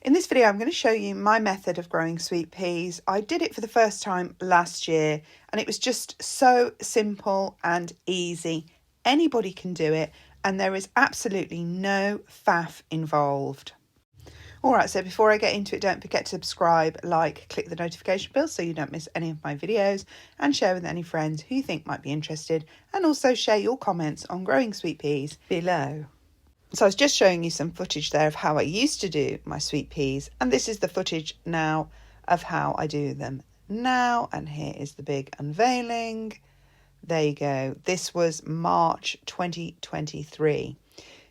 In this video, I'm going to show you my method of growing sweet peas. I did it for the first time last year and it was just so simple and easy. Anybody can do it and there is absolutely no faff involved. Alright, so before I get into it, don't forget to subscribe, like, click the notification bell so you don't miss any of my videos, and share with any friends who you think might be interested, and also share your comments on growing sweet peas below. So I was just showing you some footage there of how I used to do my sweet peas, and this is the footage now of how I do them now, and here is the big unveiling. There you go. This was March 2023.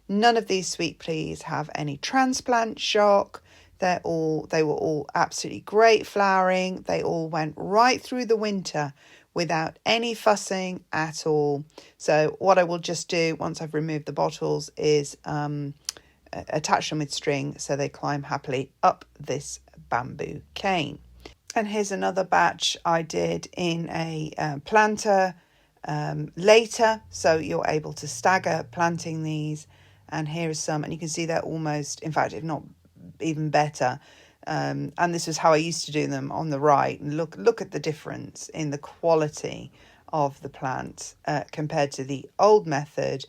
None of these sweet peas have any transplant shock. They were all absolutely great flowering. They all went right through the winter without any fussing at all. So what I will just do once I've removed the bottles is attach them with string so they climb happily up this bamboo cane. And here's another batch I did in a planter later, so you're able to stagger planting these. And here is some, and you can see they're almost, in fact, if not even better. And this is how I used to do them on the right. And look at the difference in the quality of the plant compared to the old method,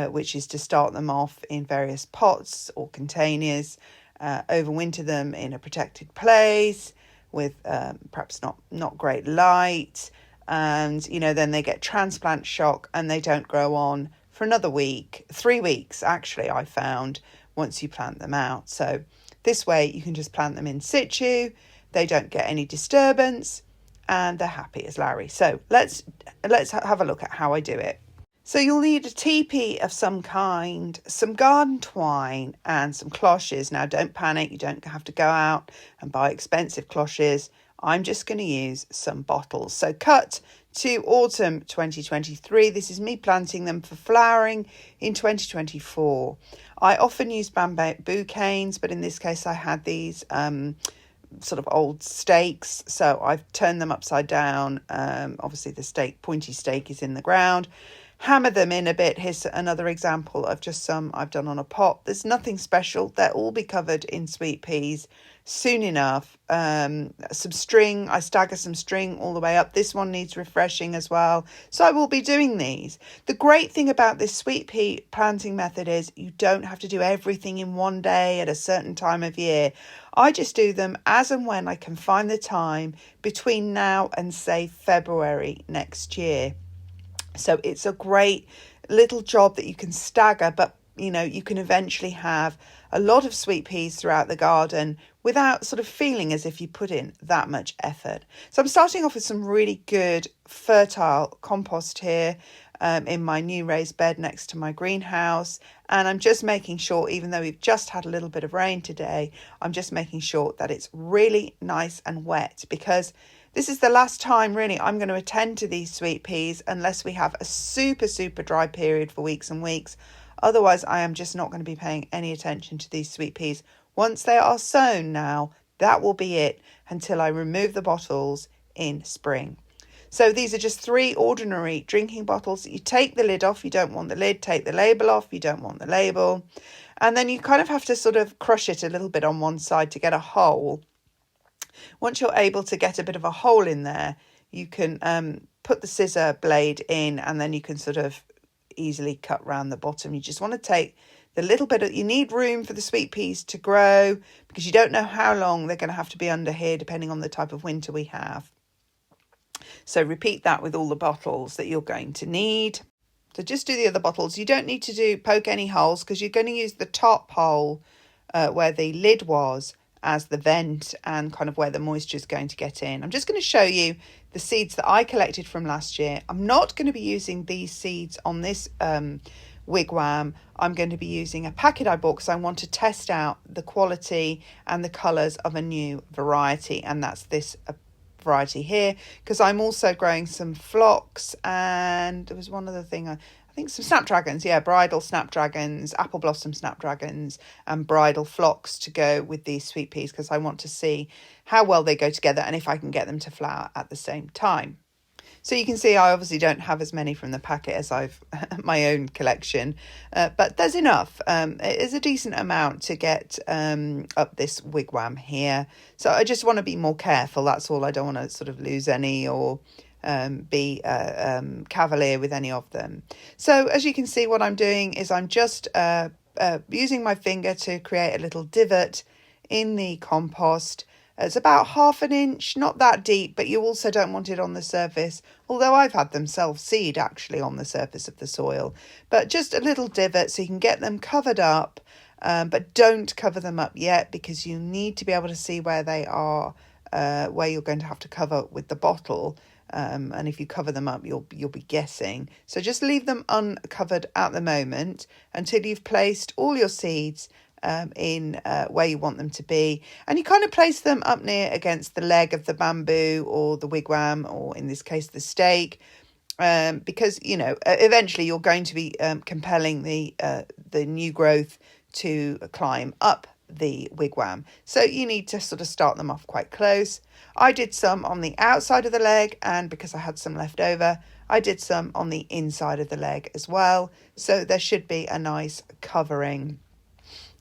which is to start them off in various pots or containers, overwinter them in a protected place with perhaps not great light. And, then they get transplant shock and they don't grow on for another week, 3 weeks, actually, I found, once you plant them out. So this way you can just plant them in situ, they don't get any disturbance, and they're happy as Larry. So let's have a look at how I do it. So you'll need a teepee of some kind, some garden twine, and some cloches. Now don't panic, you don't have to go out and buy expensive cloches. I'm just going to use some bottles. So cut to autumn 2023. This is me planting them for flowering in 2024. I often use bamboo canes, but in this case I had these sort of old stakes, so I've turned them upside down. Obviously the pointy stake is in the ground. Hammer them in a bit. Here's another example of just some I've done on a pot. There's nothing special. They'll all be covered in sweet peas soon enough. Some string, I stagger some string all the way up. This one needs refreshing as well. So I will be doing these. The great thing about this sweet pea planting method is you don't have to do everything in one day at a certain time of year. I just do them as and when I can find the time between now and say February next year. So it's a great little job that you can stagger, but you can eventually have a lot of sweet peas throughout the garden without sort of feeling as if you put in that much effort. So I'm starting off with some really good fertile compost here in my new raised bed next to my greenhouse. And I'm just making sure, even though we've just had a little bit of rain today, I'm just making sure that it's really nice and wet, because this is the last time really I'm going to attend to these sweet peas unless we have a super, super dry period for weeks and weeks. Otherwise, I am just not going to be paying any attention to these sweet peas. Once they are sown now, that will be it until I remove the bottles in spring. So these are just 3 ordinary drinking bottles. You take the lid off, you don't want the lid. Take the label off, you don't want the label. And then you kind of have to sort of crush it a little bit on one side to get a hole. Once you're able to get a bit of a hole in there, you can put the scissor blade in, and then you can sort of easily cut round the bottom. You just want to take the little bit you need room for the sweet peas to grow, because you don't know how long they're going to have to be under here depending on the type of winter we have. So repeat that with all the bottles that you're going to need. So just do the other bottles. You don't need to poke any holes, because you're going to use the top hole where the lid was as the vent and kind of where the moisture is going to get in. I'm just going to show you the seeds that I collected from last year. I'm not going to be using these seeds on this wigwam. I'm going to be using a packet I bought because I want to test out the quality and the colours of a new variety, and that's this variety here, because I'm also growing some phlox, and there was one other thing, I think some snapdragons, bridal snapdragons, apple blossom snapdragons, and bridal phlox to go with these sweet peas, because I want to see how well they go together and if I can get them to flower at the same time. So you can see I obviously don't have as many from the packet as I've my own collection, but there's enough. It is a decent amount to get up this wigwam here. So I just want to be more careful, that's all. I don't want to sort of lose any or be cavalier with any of them. So as you can see, what I'm doing is I'm just using my finger to create a little divot in the compost. It's about 1/2 inch, not that deep, but you also don't want it on the surface, although I've had them self-seed actually on the surface of the soil. But just a little divot so you can get them covered up, but don't cover them up yet because you need to be able to see where they are, where you're going to have to cover with the bottle. And if you cover them up, you'll be guessing. So just leave them uncovered at the moment until you've placed all your seeds in where you want them to be, and you kind of place them up near against the leg of the bamboo or the wigwam, or in this case the stake, because eventually you're going to be compelling the new growth to climb up the wigwam, so you need to sort of start them off quite close. I did some on the outside of the leg, and because I had some left over, I did some on the inside of the leg as well, so there should be a nice covering.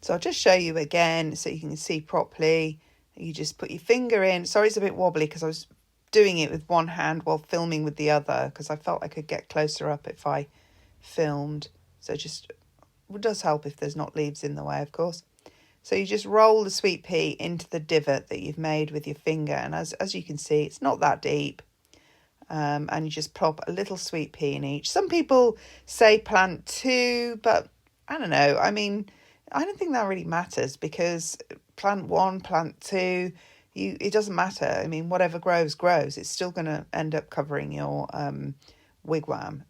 So I'll just show you again so you can see properly. You just put your finger in. Sorry, it's a bit wobbly because I was doing it with one hand while filming with the other, because I felt I could get closer up if I filmed. So it does help if there's not leaves in the way, of course. So you just roll the sweet pea into the divot that you've made with your finger. And as you can see, it's not that deep. And you just plop a little sweet pea in each. Some people say plant 2, but I don't know. I mean, I don't think that really matters, because plant 1, plant 2, it doesn't matter. I mean, whatever grows. It's still going to end up covering your wigwam.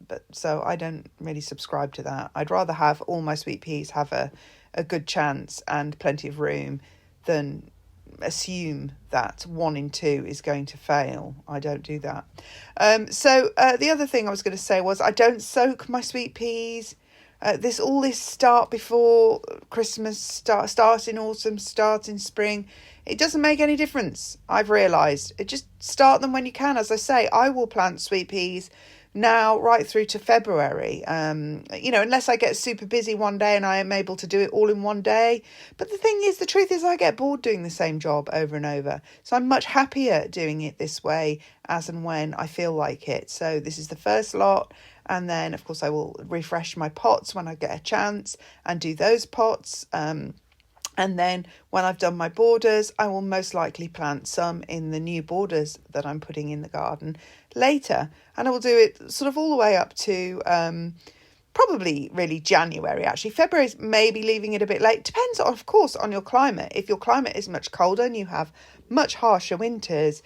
But so I don't really subscribe to that. I'd rather have all my sweet peas have a good chance and plenty of room than assume that 1 in 2 is going to fail. I don't do that. So the other thing I was going to say was I don't soak my sweet peas. All this start before Christmas, start in autumn, start in spring. It doesn't make any difference, I've realised. Just start them when you can. As I say, I will plant sweet peas now right through to February, unless I get super busy one day and I am able to do it all in one day. But the truth is I get bored doing the same job over and over. So I'm much happier doing it this way as and when I feel like it. So this is the first lot. And then, of course, I will refresh my pots when I get a chance and do those pots. And then when I've done my borders, I will most likely plant some in the new borders that I'm putting in the garden later. And I will do it sort of all the way up to probably really January, actually. February's maybe leaving it a bit late. Depends, of course, on your climate. If your climate is much colder and you have much harsher winters,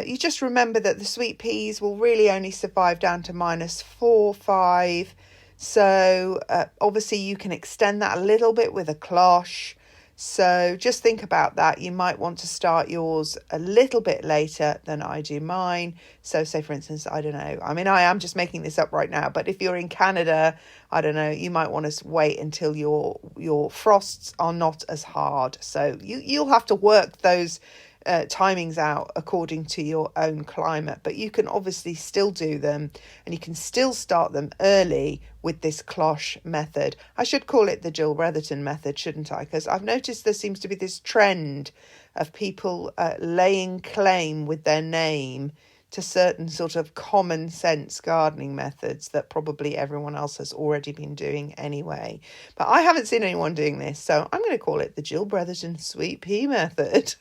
you just remember that the sweet peas will really only survive down to -4, 5. So obviously you can extend that a little bit with a cloche. So just think about that. You might want to start yours a little bit later than I do mine. So say, for instance, I don't know. I mean, I am just making this up right now. But if you're in Canada, I don't know, you might want to wait until your frosts are not as hard. So you'll have to work those timings out according to your own climate, but you can obviously still do them, and you can still start them early with this cloche method. I should call it the Jill Bretherton method, shouldn't I? Because I've noticed there seems to be this trend of people laying claim with their name to certain sort of common sense gardening methods that probably everyone else has already been doing anyway. But I haven't seen anyone doing this, so I'm going to call it the Jill Bretherton sweet pea method.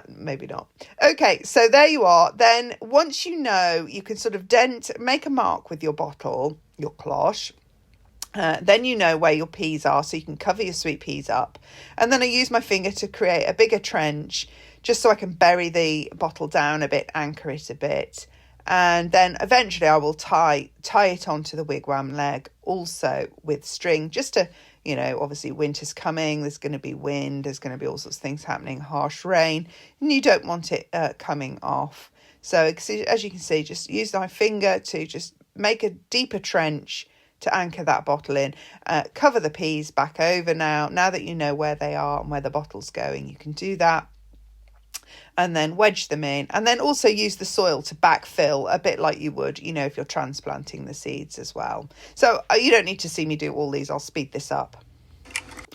Maybe not. Okay, so there you are. Then once you know, you can sort of make a mark with your bottle, your cloche. Then you know where your peas are, so you can cover your sweet peas up. And then I use my finger to create a bigger trench, just so I can bury the bottle down a bit, anchor it a bit. And then eventually I will tie it onto the wigwam leg also with string, just to, obviously winter's coming, there's going to be wind, there's going to be all sorts of things happening, harsh rain, and you don't want it coming off. So as you can see, just use my finger to just make a deeper trench to anchor that bottle in. Cover the peas back over now that you know where they are and where the bottle's going. You can do that. and then wedge them in, and then also use the soil to backfill a bit like you would, if you're transplanting the seeds as well. So you don't need to see me do all these. I'll speed this up.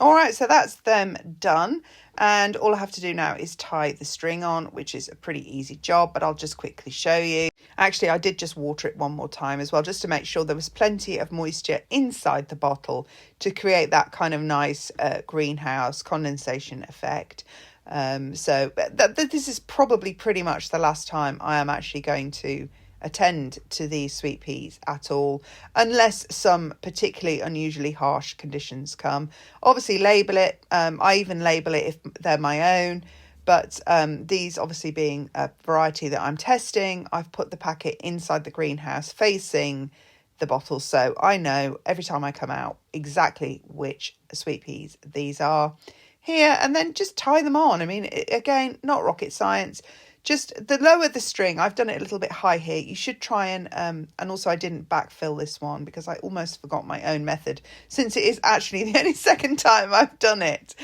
All right, so that's them done. And all I have to do now is tie the string on, which is a pretty easy job, but I'll just quickly show you. Actually, I did just water it one more time as well, just to make sure there was plenty of moisture inside the bottle to create that kind of nice greenhouse condensation effect. So this is probably pretty much the last time I am actually going to attend to these sweet peas at all, unless some particularly unusually harsh conditions come. Obviously label it. I even label it if they're my own, but these obviously being a variety that I'm testing, I've put the packet inside the greenhouse facing the bottle, so I know every time I come out exactly which sweet peas these are here, and then just tie them on. I mean, again, not rocket science. Just the lower the string, I've done it a little bit high here. You should try and also I didn't backfill this one because I almost forgot my own method, since it is actually the only second time I've done it.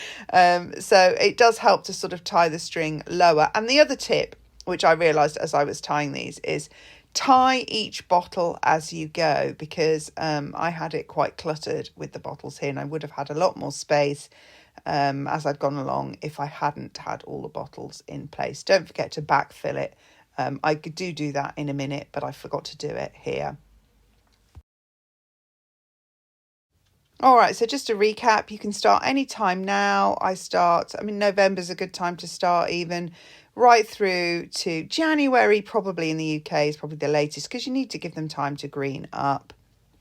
So it does help to sort of tie the string lower. And the other tip, which I realised as I was tying these, is tie each bottle as you go, because I had it quite cluttered with the bottles here, and I would have had a lot more space as I'd gone along if I hadn't had all the bottles in place. Don't forget to backfill it. I could do that in a minute, but I forgot to do it here. All right, so just to recap, you can start any time now. November's a good time to start, even right through to January, probably in the UK is probably the latest, because you need to give them time to green up.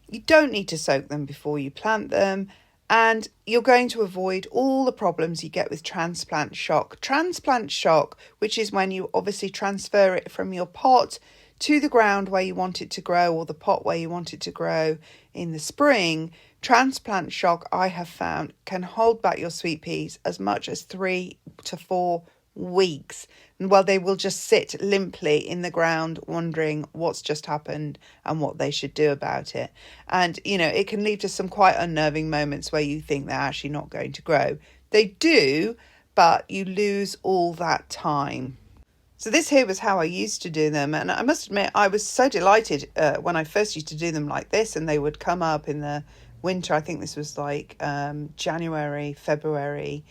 You don't need to soak them before you plant them. And you're going to avoid all the problems you get with transplant shock. Transplant shock, which is when you obviously transfer it from your pot to the ground where you want it to grow, or the pot where you want it to grow in the spring. Transplant shock, I have found, can hold back your sweet peas as much as 3 to 4 weeks. And well, they will just sit limply in the ground wondering what's just happened and what they should do about it. And, it can lead to some quite unnerving moments where you think they're actually not going to grow. They do, but you lose all that time. So this here was how I used to do them. And I must admit, I was so delighted when I first used to do them like this, and they would come up in the winter. I think this was like January, February.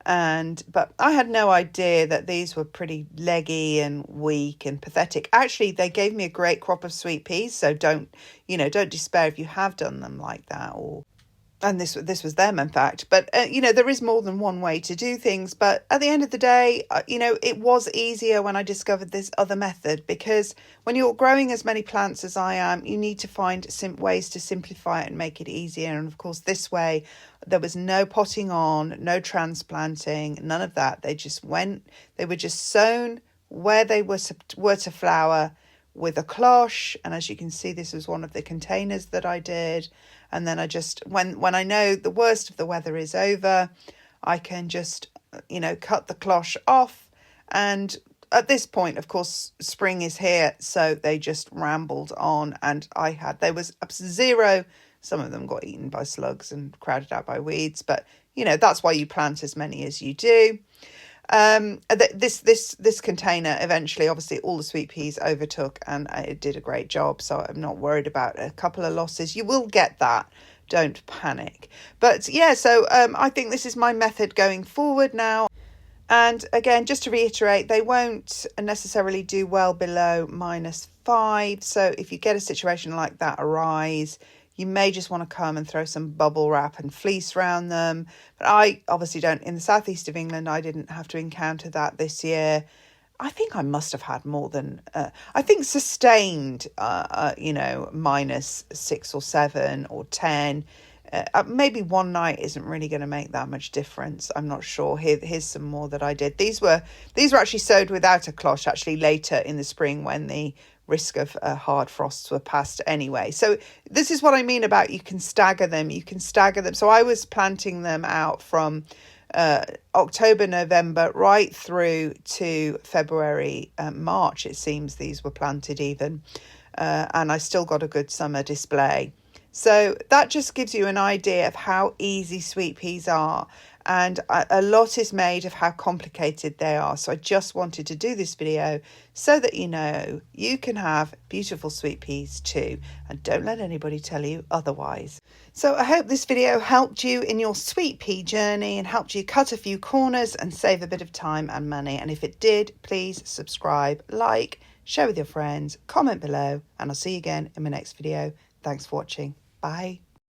But I had no idea that these were pretty leggy and weak and pathetic. Actually, they gave me a great crop of sweet peas. So don't despair if you have done them like that. And this was them, in fact. But, there is more than one way to do things. But at the end of the day, it was easier when I discovered this other method, because when you're growing as many plants as I am, you need to find ways to simplify it and make it easier. And of course, this way, there was no potting on, no transplanting, none of that. They were just sown where they were to flower with a cloche. And as you can see, this was one of the containers that I did. And then I just, when I know the worst of the weather is over, I can just, cut the cloche off. And at this point, of course, spring is here. So they just rambled on, and there was zero. Some of them got eaten by slugs and crowded out by weeds. But, that's why you plant as many as you do. This container eventually, obviously, all the sweet peas overtook, and it did a great job. So I'm not worried about a couple of losses. You will get that. Don't panic. But yeah, so I think this is my method going forward now. And again, just to reiterate, they won't necessarily do well below -5. So if you get a situation like that arise, you may just want to come and throw some bubble wrap and fleece around them. But I obviously don't. In the southeast of England, I didn't have to encounter that this year. I think I must have had more than, sustained, -6 or 7 or 10. Maybe one night isn't really going to make that much difference. I'm not sure. Here's some more that I did. These were actually sowed without a cloche, actually later in the spring, when the risk of hard frosts were past anyway. So this is what I mean about you can stagger them. So I was planting them out from October, November, right through to February, March. It seems these were planted even. And I still got a good summer display. So that just gives you an idea of how easy sweet peas are. and a lot is made of how complicated they are. So I just wanted to do this video so that you know you can have beautiful sweet peas too, and don't let anybody tell you otherwise. So I hope this video helped you in your sweet pea journey and helped you cut a few corners and save a bit of time and money. And if it did, please subscribe, like, share with your friends, comment below, and I'll see you again in my next video. Thanks for watching. Bye.